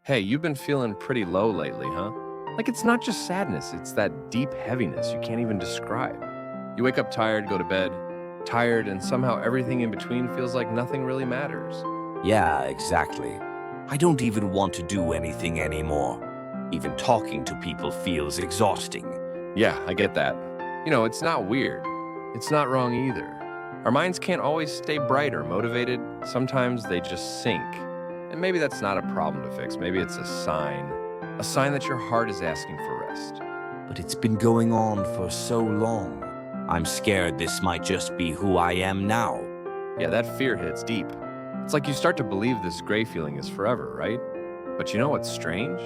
Hey, you've been feeling pretty low lately, huh? Like it's not just sadness, it's that deep heaviness you can't even describe. You wake up tired, go to bed, tired, and somehow everything in between feels like nothing really matters. Yeah, exactly. I don't even want to do anything anymore. Even talking to people feels exhausting. Yeah, I get that. It's not weird. It's not wrong either. Our minds can't always stay bright or motivated. Sometimes they just sink. And maybe that's not a problem to fix. Maybe it's a sign that your heart is asking for rest. But it's been going on for so long. I'm scared this might just be who I am now. Yeah, that fear hits deep. It's like you start to believe this gray feeling is forever, right? But you know what's strange?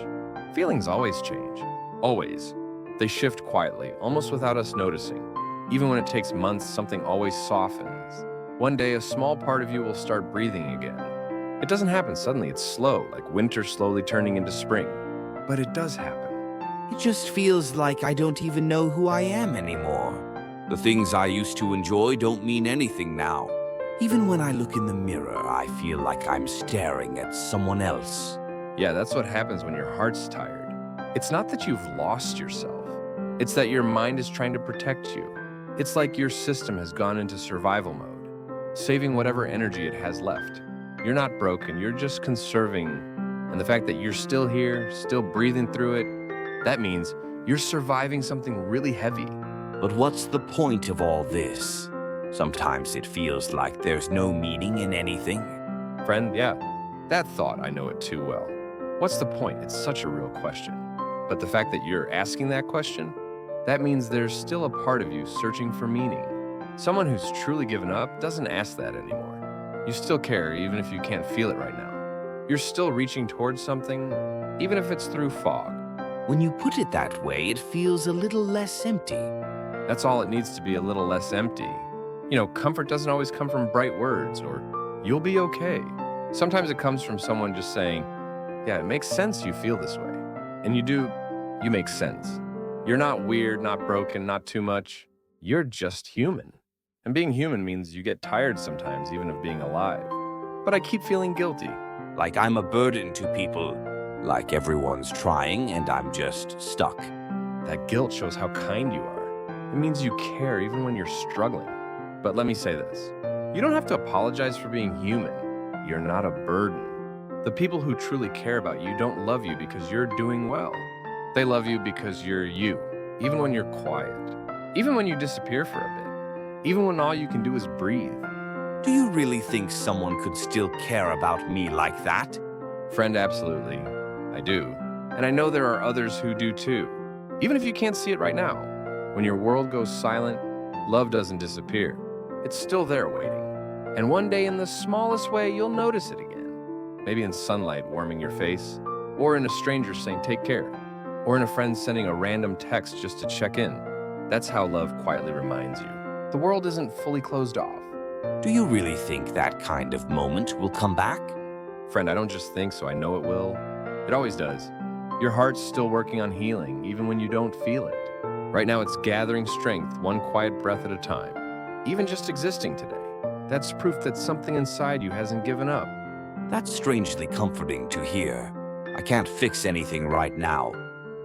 Feelings always change. Always. They shift quietly, almost without us noticing. Even when it takes months, something always softens. One day, a small part of you will start breathing again. It doesn't happen suddenly, it's slow, like winter slowly turning into spring. But it does happen. It just feels like I don't even know who I am anymore. The things I used to enjoy don't mean anything now. Even when I look in the mirror, I feel like I'm staring at someone else. Yeah, that's what happens when your heart's tired. It's not that you've lost yourself. It's that your mind is trying to protect you. It's like your system has gone into survival mode, saving whatever energy it has left. You're not broken, you're just conserving. And the fact that you're still here, still breathing through it, that means you're surviving something really heavy. But what's the point of all this? Sometimes it feels like there's no meaning in anything. Friend, yeah, that thought, I know it too well. What's the point? It's such a real question. But the fact that you're asking that question, that means there's still a part of you searching for meaning. Someone who's truly given up doesn't ask that anymore. You still care even if you can't feel it right now. You're still reaching towards something, even if it's through fog. When you put it that way, it feels a little less empty. That's all it needs to be, a little less empty. Comfort doesn't always come from bright words or "you'll be okay." Sometimes it comes from someone just saying, "Yeah, it makes sense you feel this way." And you make sense. You're not weird, not broken, not too much. You're just human. And being human means you get tired sometimes, even of being alive. But I keep feeling guilty. Like I'm a burden to people. Like everyone's trying and I'm just stuck. That guilt shows how kind you are. It means you care even when you're struggling. But let me say this. You don't have to apologize for being human. You're not a burden. The people who truly care about you don't love you because you're doing well. They love you because you're you, even when you're quiet, even when you disappear for a bit, even when all you can do is breathe. Do you really think someone could still care about me like that? Friend, absolutely. I do. And I know there are others who do too. Even if you can't see it right now. When your world goes silent, love doesn't disappear. It's still there waiting. And one day in the smallest way, you'll notice it again. Maybe in sunlight warming your face, or in a stranger saying take care, or in a friend sending a random text just to check in. That's how love quietly reminds you. The world isn't fully closed off. Do you really think that kind of moment will come back? Friend, I don't just think so, I know it will. It always does. Your heart's still working on healing, even when you don't feel it. Right now it's gathering strength, one quiet breath at a time. Even just existing today. That's proof that something inside you hasn't given up. That's strangely comforting to hear. I can't fix anything right now,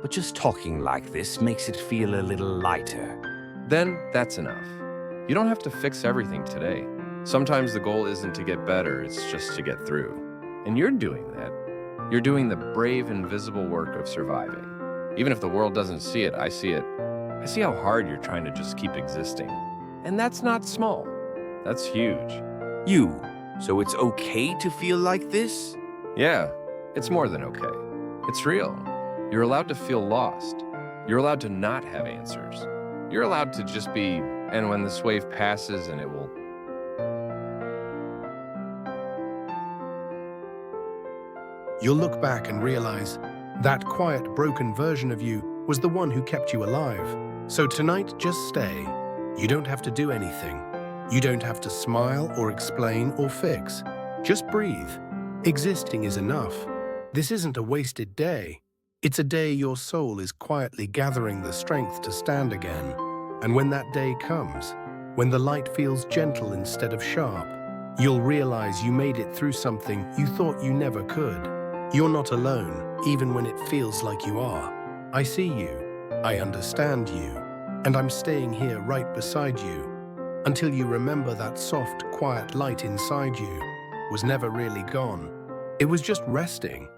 but just talking like this makes it feel a little lighter. Then that's enough. You don't have to fix everything today. Sometimes the goal isn't to get better, it's just to get through. And you're doing that. You're doing the brave, invisible work of surviving. Even if the world doesn't see it, I see it. I see how hard you're trying to just keep existing. And that's not small. That's huge. You. So it's okay to feel like this? Yeah, it's more than okay. It's real. You're allowed to feel lost. You're allowed to not have answers. You're allowed to just be, and when this wave passes and it will. You'll look back and realize that quiet, broken version of you was the one who kept you alive. So tonight, just stay. You don't have to do anything. You don't have to smile or explain or fix. Just breathe. Existing is enough. This isn't a wasted day. It's a day your soul is quietly gathering the strength to stand again. And when that day comes, when the light feels gentle instead of sharp, you'll realize you made it through something you thought you never could. You're not alone, even when it feels like you are. I see you, I understand you, and I'm staying here right beside you until you remember that soft, quiet light inside you was never really gone. It was just resting.